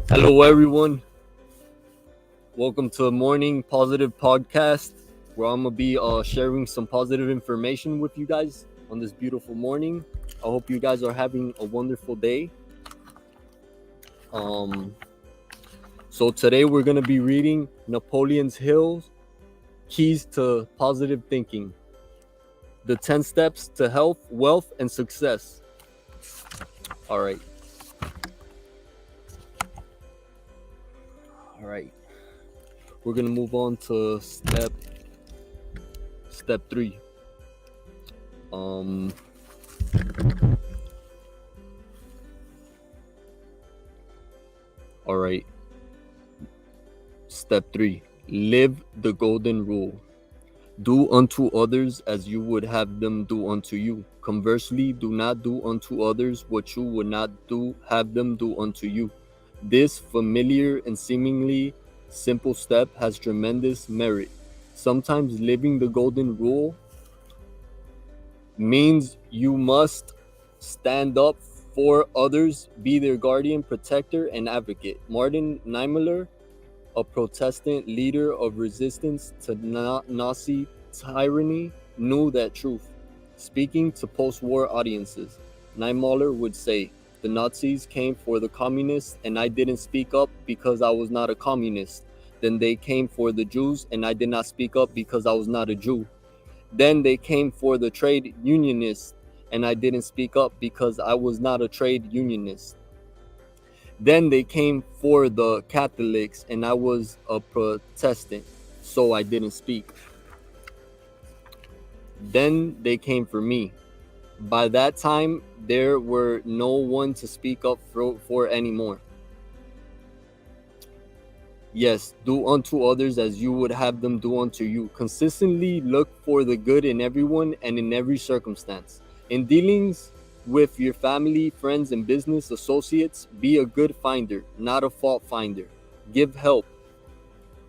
Hello, everyone. Welcome to the Morning Positive Podcast, where I'm gonna be sharing some positive information with you guys on this beautiful morning. I hope you guys are having a wonderful day. Um, so today we're gonna be reading Napoleon Hill's Keys to Positive Thinking: The 10 Steps to Health, Wealth, and Success. All right, all right. We're gonna move on to step 3. Um, all right. Step 3. Live the golden rule. Do unto others as you would have them do unto you. Conversely, do not do unto others what you would not have them do unto you. This familiar and seemingly simple step has tremendous merit. Sometimes living the golden rule means you must stand up for others, be their guardian, protector, and advocate. Martin Niemöller, a Protestant leader of resistance to Nazi tyranny, knew that truth. Speaking to post-war audiences, Niemöller would say, "The Nazis came for the communists and I didn't speak up because I was not a communist. Then they came for the Jews and I did not speak up because I was not a Jew. Then they came for the trade unionists and I didn't speak up because I was not a trade unionist. Then they came for the Catholics and I was a Protestant, so I didn't speak. Then they came for me. By that time, there were no one to speak up for anymore. Yes, do unto others as you would have them do unto you. Consistently look for the good in everyone and in every circumstance. In dealings with your family, friends, and business associates, be a good finder, not a fault finder. Give help,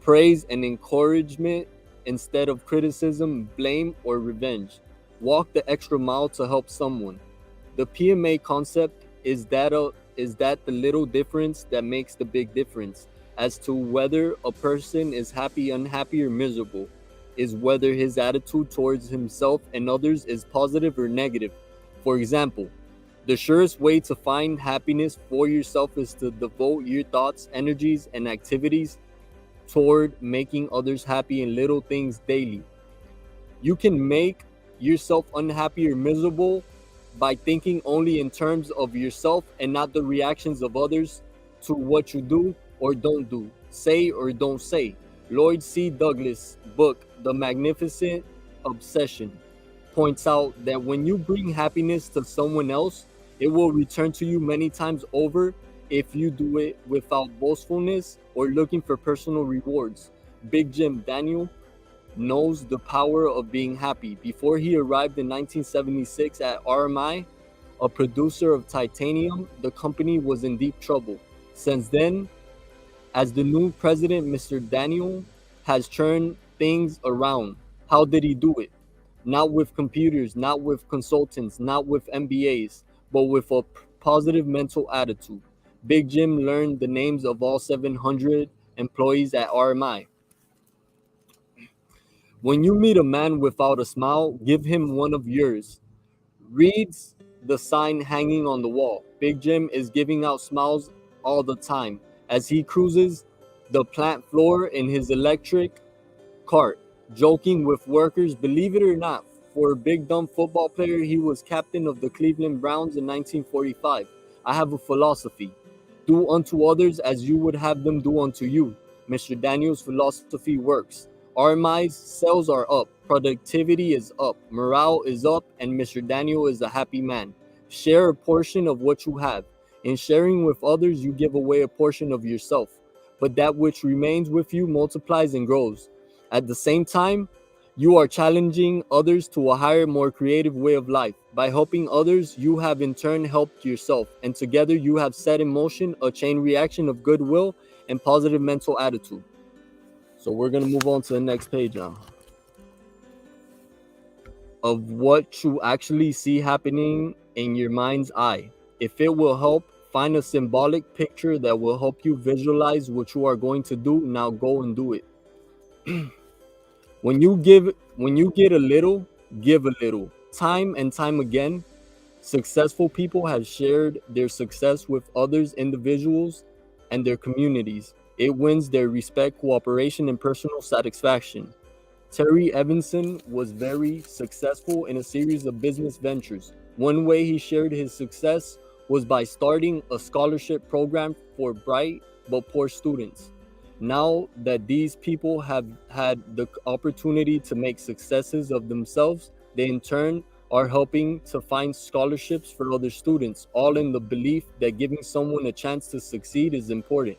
praise, and encouragement instead of criticism, blame, or revenge. Walk the extra mile to help someone. The PMA concept is that the little difference that makes the big difference as to whether a person is happy, unhappy, or miserable, is whether his attitude towards himself and others is positive or negative. For example, the surest way to find happiness for yourself is to devote your thoughts, energies, and activities toward making others happy in little things daily. You can make yourself unhappy or miserable by thinking only in terms of yourself and not the reactions of others to what you do or don't do, say or don't say. Lloyd C. Douglas' book, The Magnificent Obsession, points out that when you bring happiness to someone else, it will return to you many times over if you do it without boastfulness or looking for personal rewards. Big Jim Daniel knows the power of being happy. Before he arrived in 1976 at RMI, a producer of titanium, the company was in deep trouble. Since then, as the new president, Mr. Daniel has turned things around. How did he do it? Not with computers, not with consultants, not with MBAs, but with a positive mental attitude. Big Jim learned the names of all 700 employees at RMI. When you meet a man without a smile, give him one of yours. Reads the sign hanging on the wall. Big Jim is giving out smiles all the time as he cruises the plant floor in his electric cart, joking with workers. Believe it or not, for a big dumb football player, he was captain of the Cleveland Browns in 1945. I have a philosophy: do unto others as you would have them do unto you. Mr. Daniel's philosophy works. RMI's sales are up, productivity is up, morale is up, and Mr. Daniel is a happy man. Share a portion of what you have. In sharing with others, you give away a portion of yourself, but that which remains with you multiplies and grows. At the same time, you are challenging others to a higher, more creative way of life. By helping others, you have in turn helped yourself, and together you have set in motion a chain reaction of goodwill and positive mental attitude. So we're going to move on to the next page now. Of what you actually see happening in your mind's eye. If it will help Find a symbolic picture that will help you visualize what you are going to do. Now go and do it. When you get a little, give a little. Time and time again, successful people have shared their success with others individuals and their communities. It wins their respect, cooperation, and personal satisfaction. Terry Evanson was very successful in a series of business ventures. One way he shared his success was by starting a scholarship program for bright but poor students. Now that these people have had the opportunity to make successes of themselves, they in turn are helping to find scholarships for other students, all in the belief that giving someone a chance to succeed is important.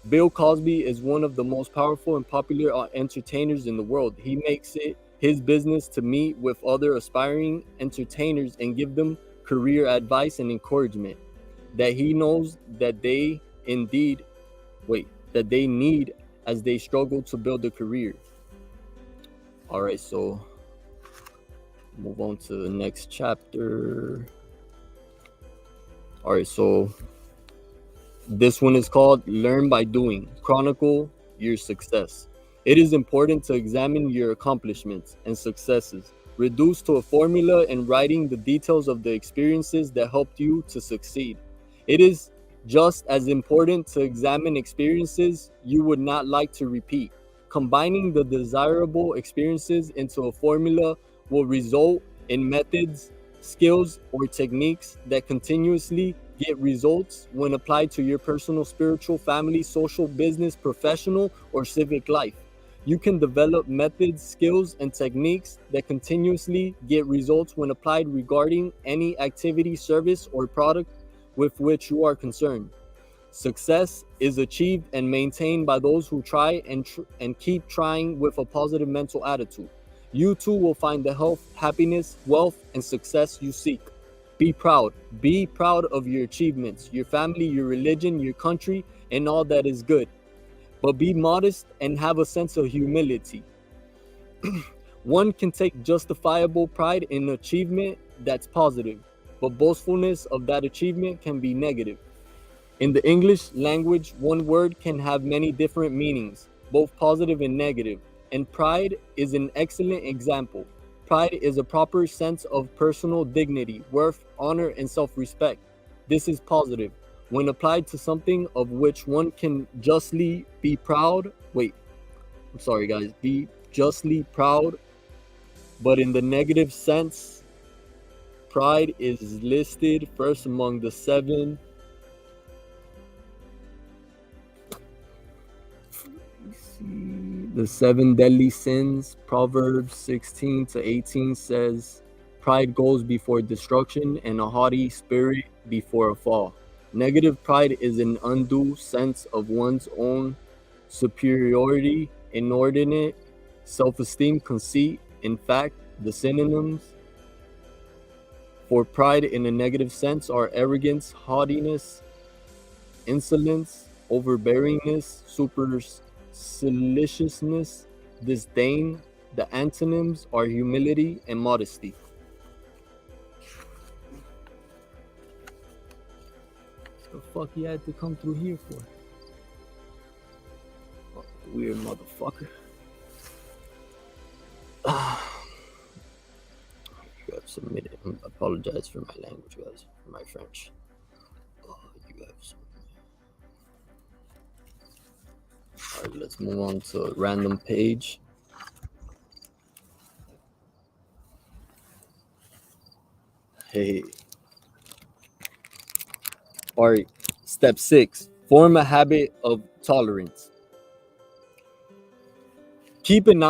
Bill Cosby is one of the most powerful and popular entertainers in the world. He makes it his business to meet with other aspiring entertainers and give them career advice and encouragement that he knows that they need as they struggle to build a career. All right, so move on to the next chapter. All right, so this one is called Learn by Doing. Chronicle your success. It is important to examine your accomplishments and successes, reduced to a formula and writing the details of the experiences that helped you to succeed. It is just as important to examine experiences you would not like to repeat. Combining the desirable experiences into a formula will result in methods, skills, or techniques that continuously get results when applied to your personal, spiritual, family, social, business, professional, or civic life. You can develop methods, skills, and techniques that continuously get results when applied regarding any activity, service, or product with which you are concerned. Success is achieved and maintained by those who try and keep trying with a positive mental attitude. You too will find the health, happiness, wealth, and success you seek. Be proud. Be proud of your achievements, your family, your religion, your country, and all that is good. But be modest and have a sense of humility. One can take justifiable pride in achievement that's positive, but boastfulness of that achievement can be negative. In the English language, one word can have many different meanings, both positive and negative, and pride is an excellent example. Pride is a proper sense of personal dignity, worth, honor, and self-respect. This is positive. When applied to something of which one can justly be proud, be justly proud, but in the negative sense, pride is listed first among the seven deadly sins. Proverbs 16-18 says, pride goes before destruction and a haughty spirit before a fall. Negative pride is an undue sense of one's own superiority, inordinate self-esteem, conceit. In fact, the synonyms for pride in a negative sense are arrogance, haughtiness, insolence, overbearingness, superciliousness, disdain. The antonyms are humility and modesty. What the fuck he had to come through here for? Weird motherfucker. You have submitted. I apologize for my language, guys, for my French. You have submitted. Alright, let's move on to random page. Hey. Alright, step 6. Form a habit of tolerance. Keep an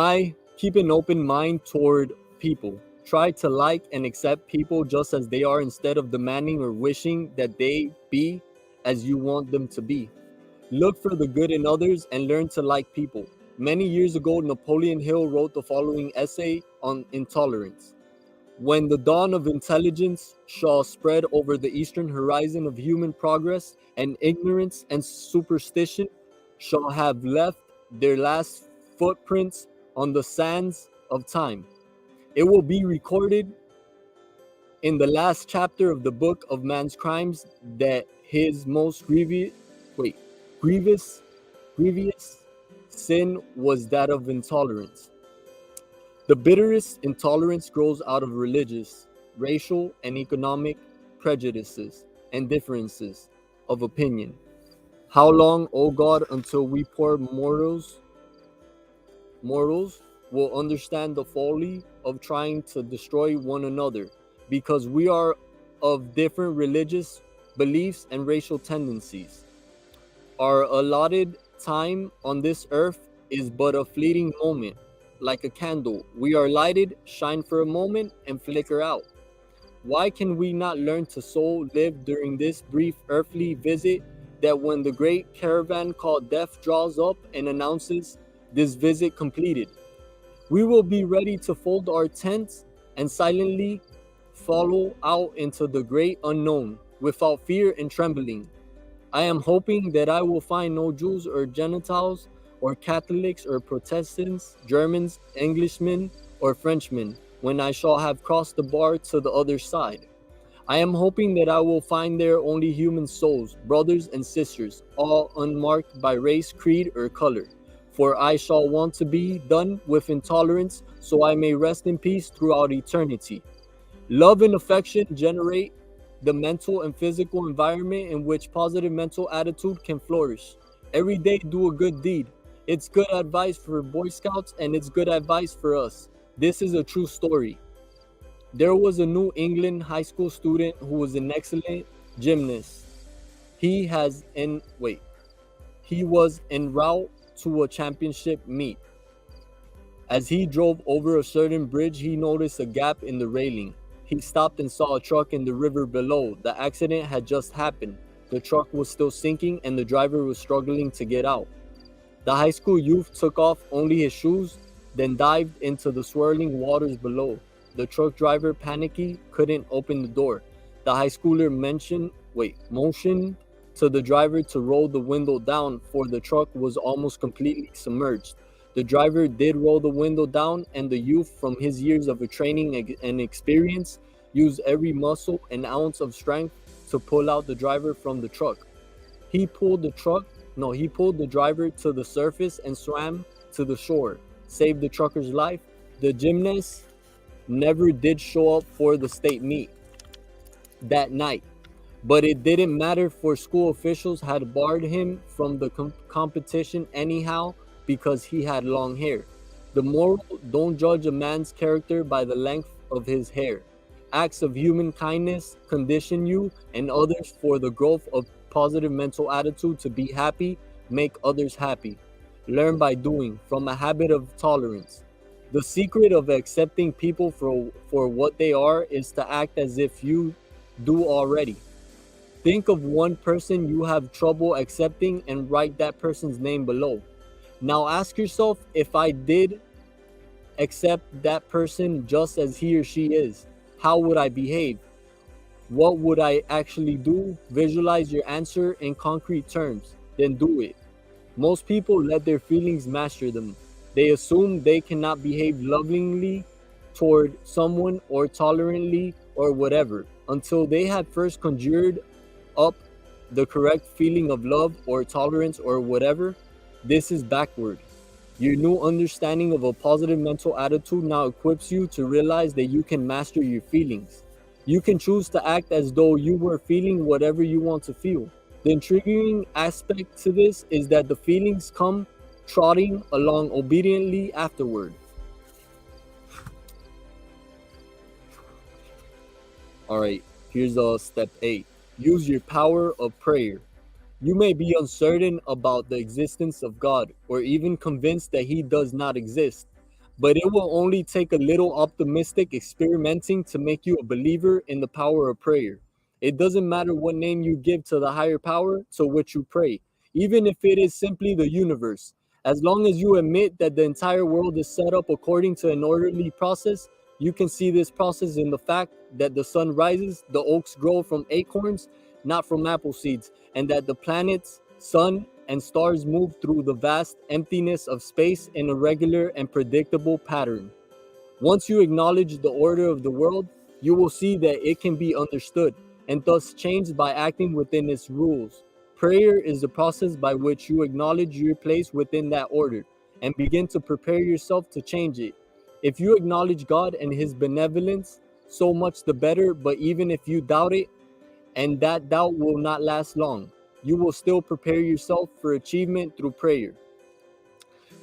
open mind toward people. Try to like and accept people just as they are instead of demanding or wishing that they be as you want them to be. Look for the good in others and learn to like people. Many years ago, Napoleon Hill wrote the following essay on intolerance. When the dawn of intelligence shall spread over the eastern horizon of human progress, and ignorance and superstition shall have left their last footprints on the sands of time, it will be recorded in the last chapter of the book of man's crimes that his most grievous grievous sin was that of intolerance. The bitterest intolerance grows out of religious, racial, and economic prejudices and differences of opinion. How long, O God, until we poor mortals will understand the folly of trying to destroy one another because we are of different religious beliefs and racial tendencies? Our allotted time on this earth is but a fleeting moment. Like a candle, we are lighted, shine for a moment, and flicker out. Why can we not learn to so live during this brief earthly visit that when the great caravan called death draws up and announces this visit completed, we will be ready to fold our tents and silently follow out into the great unknown without fear and trembling? I am hoping that I will find no Jews or Gentiles or Catholics or Protestants, Germans, Englishmen, or Frenchmen when I shall have crossed the bar to the other side. I am hoping that I will find there only human souls, brothers and sisters, all unmarked by race, creed, or color. For I shall want to be done with intolerance so I may rest in peace throughout eternity. Love and affection generate the mental and physical environment in which positive mental attitude can flourish. Every day, do a good deed. It's good advice for Boy Scouts and it's good advice for us. This is a true story. There was a New England high school student who was an excellent gymnast. He has in wait. He was en route to a championship meet. As he drove over a certain bridge, he noticed a gap in the railing. He stopped and saw a truck in the river below. The accident had just happened. The truck was still sinking and the driver was struggling to get out. The high school youth took off only his shoes, then dived into the swirling waters below. The truck driver, panicky, couldn't open the door. The high schooler motioned to the driver to roll the window down, for the truck was almost completely submerged. The driver did roll the window down, and the youth, from his years of training and experience, used every muscle and ounce of strength to pull out the driver from the truck. He pulled the driver to the surface and swam to the shore, saved the trucker's life. The gymnast never did show up for the state meet that night, but it didn't matter, for school officials had barred him from the competition anyhow because he had long hair. The moral: don't judge a man's character by the length of his hair. Acts of human kindness condition you and others for the growth of positive mental attitude to be happy, make others happy. Learn by doing, from a habit of tolerance. The secret of accepting people for what they are is to act as if you do already. Think of one person you have trouble accepting and write that person's name below. Now ask yourself, if I did accept that person just as he or she is, how would I behave? What would I actually do? Visualize your answer in concrete terms, then do it. Most people let their feelings master them. They assume they cannot behave lovingly toward someone or tolerantly or whatever until they have first conjured up the correct feeling of love or tolerance or whatever. This is backward. Your new understanding of a positive mental attitude now equips you to realize that you can master your feelings. You can choose to act as though you were feeling whatever you want to feel. The intriguing aspect to this is that the feelings come trotting along obediently afterward. All right, here's step 8. Use your power of prayer. You may be uncertain about the existence of God or even convinced that he does not exist, but it will only take a little optimistic experimenting to make you a believer in the power of prayer. It doesn't matter what name you give to the higher power to which you pray, even if it is simply the universe. As long as you admit that the entire world is set up according to an orderly process, you can see this process in the fact that the sun rises, the oaks grow from acorns, not from apple seeds, and that the planets, sun, and stars move through the vast emptiness of space in a regular and predictable pattern. Once you acknowledge the order of the world, you will see that it can be understood. and thus changed by acting within its rules. Prayer is the process by which you acknowledge your place within that order and begin to prepare yourself to change it. If you acknowledge God and His benevolence, so much the better, but even if you doubt it, and that doubt will not last long, you will still prepare yourself for achievement through prayer.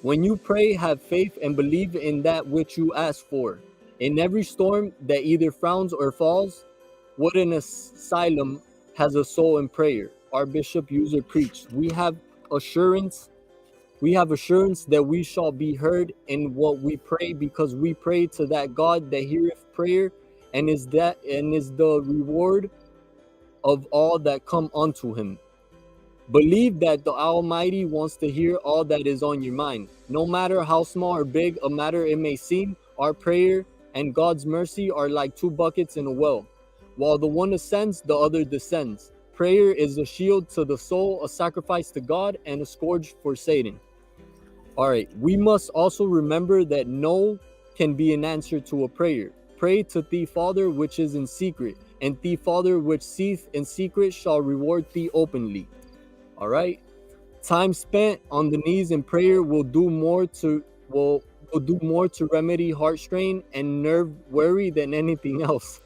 When you pray, have faith and believe in that which you ask for. In every storm that either frowns or falls, what an asylum has a soul in prayer. Our Bishop User preached. Assurance we have assurance that we shall be heard in what we pray, because we pray to that God that heareth prayer, and is the reward of all that come unto him. Believe that the Almighty wants to hear all that is on your mind. No matter how small or big a matter it may seem, our prayer and God's mercy are like two buckets in a well. While the one ascends, the other descends. Prayer is a shield to the soul, a sacrifice to God, and a scourge for Satan. All right, we must also remember that no can be an answer to a prayer. Pray to thee, Father, which is in secret, and thee, Father, which seeth in secret, shall reward thee openly. All right, time spent on the knees in prayer will do more to remedy heart strain and nerve worry than anything else.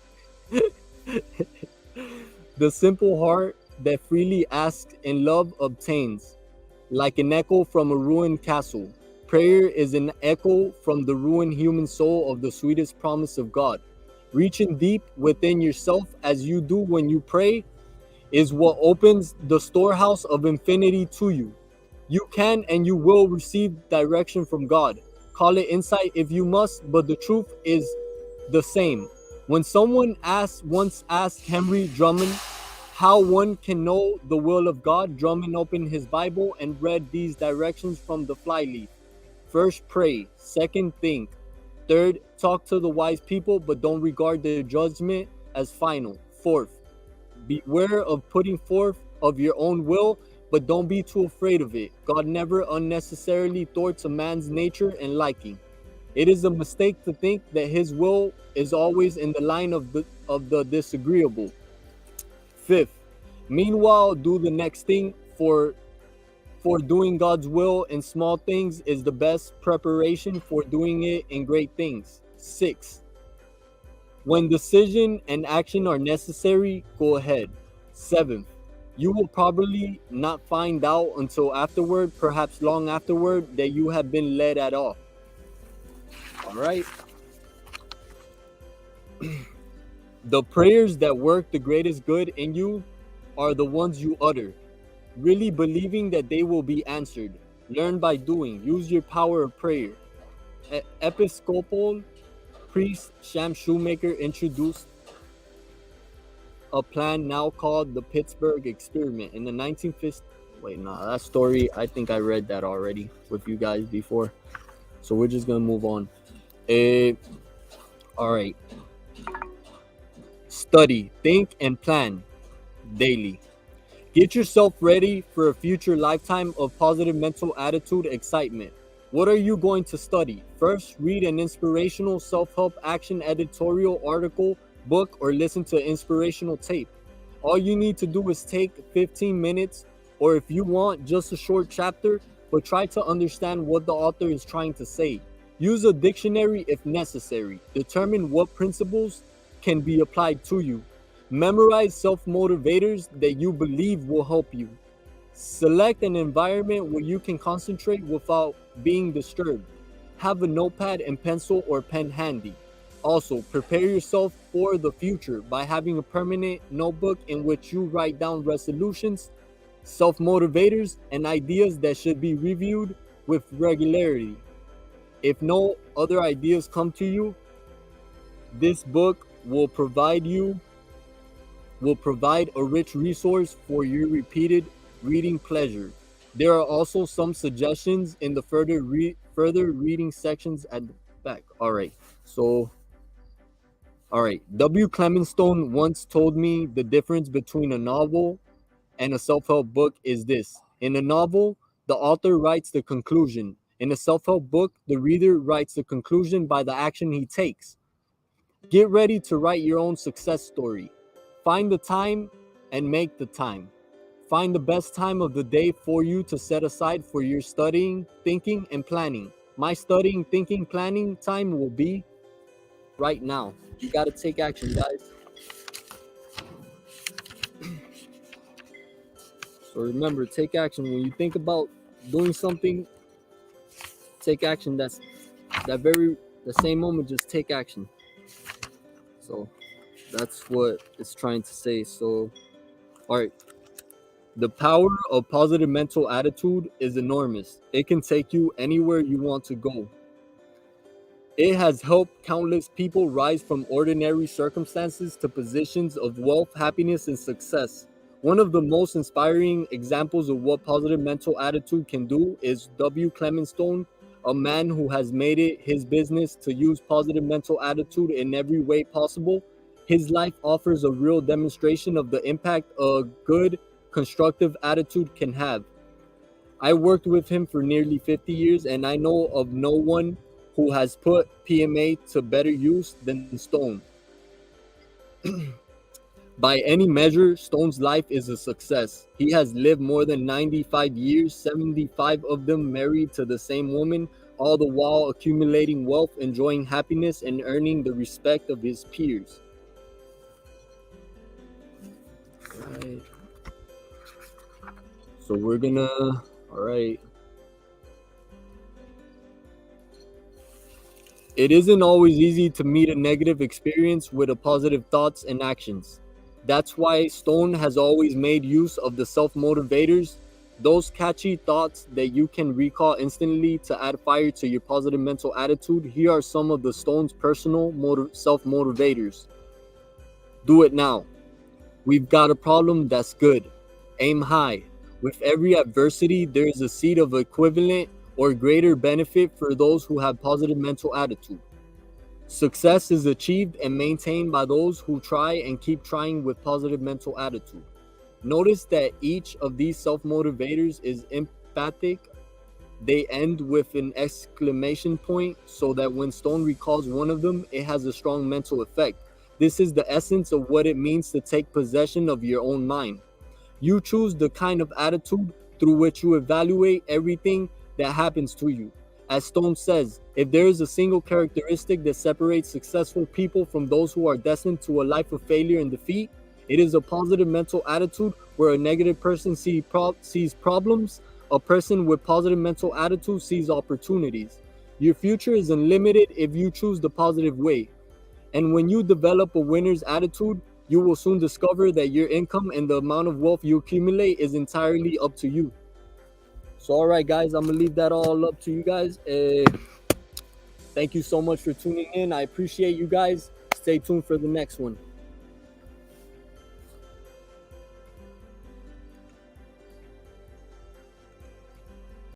The simple heart that freely asks in love obtains. Like an echo from a ruined castle, prayer is an echo from the ruined human soul of the sweetest promise of God. Reaching deep within yourself as you do when you pray is what opens the storehouse of infinity to you. You can and you will receive direction from God. Call it insight if you must, but the truth is the same. When someone once asked Henry Drummond how one can know the will of God, Drummond opened his Bible and read these directions from the flyleaf. First, pray. Second, think. Third, talk to the wise people, but don't regard their judgment as final. Fourth, beware of putting forth of your own will, but don't be too afraid of it. God never unnecessarily thwarts a man's nature and liking. It is a mistake to think that his will is always in the line of the disagreeable. Fifth, meanwhile, do the next thing, for doing God's will in small things is the best preparation for doing it in great things. Sixth, when decision and action are necessary, go ahead. Seventh, you will probably not find out until afterward, perhaps long afterward, that you have been led at all. All right. The prayers that work the greatest good in you are the ones you utter, really believing that they will be answered. Learn by doing. Use your power of prayer. Episcopal priest Sham Shoemaker introduced a plan now called the Pittsburgh Experiment in the 1950s. Wait, no, that story, I think I read that already with you guys before. So we're just going to move on. All right. Study, think, and plan daily. Get yourself ready for a future lifetime of positive mental attitude excitement. What are you going to study? First, read an inspirational self-help action editorial article, book, or listen to an inspirational tape. All you need to do is take 15 minutes, or if you want, just a short chapter, but try to understand what the author is trying to say. Use a dictionary if necessary. Determine what principles can be applied to you. Memorize self-motivators that you believe will help you. Select an environment where you can concentrate without being disturbed. Have a notepad and pencil or pen handy. Also, prepare yourself for the future by having a permanent notebook in which you write down resolutions, self-motivators, and ideas that should be reviewed with regularity. If no other ideas come to you, this book will provide a rich resource for your repeated reading pleasure. There are also some suggestions in the further reading sections at the back. All right. W. Clement Stone once told me the difference between a novel and a self-help book is this. In a novel, the author writes the conclusion. In a self-help book, the reader writes the conclusion by the action he takes. Get ready to write your own success story. Find the time and make the time. Find the best time of the day for you to set aside for your studying, thinking, and planning. My studying, thinking, planning time will be right now. You got to take action, guys. So remember, take action. When you think about doing something, take action. That's the same moment, just take action. So that's what it's trying to say. So, all right. The power of positive mental attitude is enormous. It can take you anywhere you want to go. It has helped countless people rise from ordinary circumstances to positions of wealth, happiness, and success. One of the most inspiring examples of what positive mental attitude can do is W. Clement Stone, a man who has made it his business to use positive mental attitude in every way possible. His life offers a real demonstration of the impact a good, constructive attitude can have. I worked with him for nearly 50 years, and I know of no one who has put PMA to better use than Stone. By any measure, Stone's life is a success. He has lived more than 95 years, 75 of them married to the same woman, all the while accumulating wealth, enjoying happiness, and earning the respect of his peers. Right. So we're gonna, all right. It isn't always easy to meet a negative experience with a positive thoughts and actions. That's why Stone has always made use of the self-motivators, those catchy thoughts that you can recall instantly to add fire to your positive mental attitude. Here are some of the Stone's personal self-motivators. Do it now. We've got a problem, that's good. Aim high. With every adversity, there is a seed of equivalent or greater benefit for those who have positive mental attitude. Success is achieved and maintained by those who try and keep trying with positive mental attitude. Notice that each of these self-motivators is emphatic. They end with an exclamation point so that when Stone recalls one of them, it has a strong mental effect. This is the essence of what it means to take possession of your own mind. You choose the kind of attitude through which you evaluate everything that happens to you. As Stone says, if there is a single characteristic that separates successful people from those who are destined to a life of failure and defeat, it is a positive mental attitude. Where a negative person sees problems, a person with positive mental attitude sees opportunities. Your future is unlimited if you choose the positive way. And when you develop a winner's attitude, you will soon discover that your income and the amount of wealth you accumulate is entirely up to you. So, all right, guys, I'm going to leave that all up to you guys. Thank you so much for tuning in. I appreciate you guys. Stay tuned for the next one.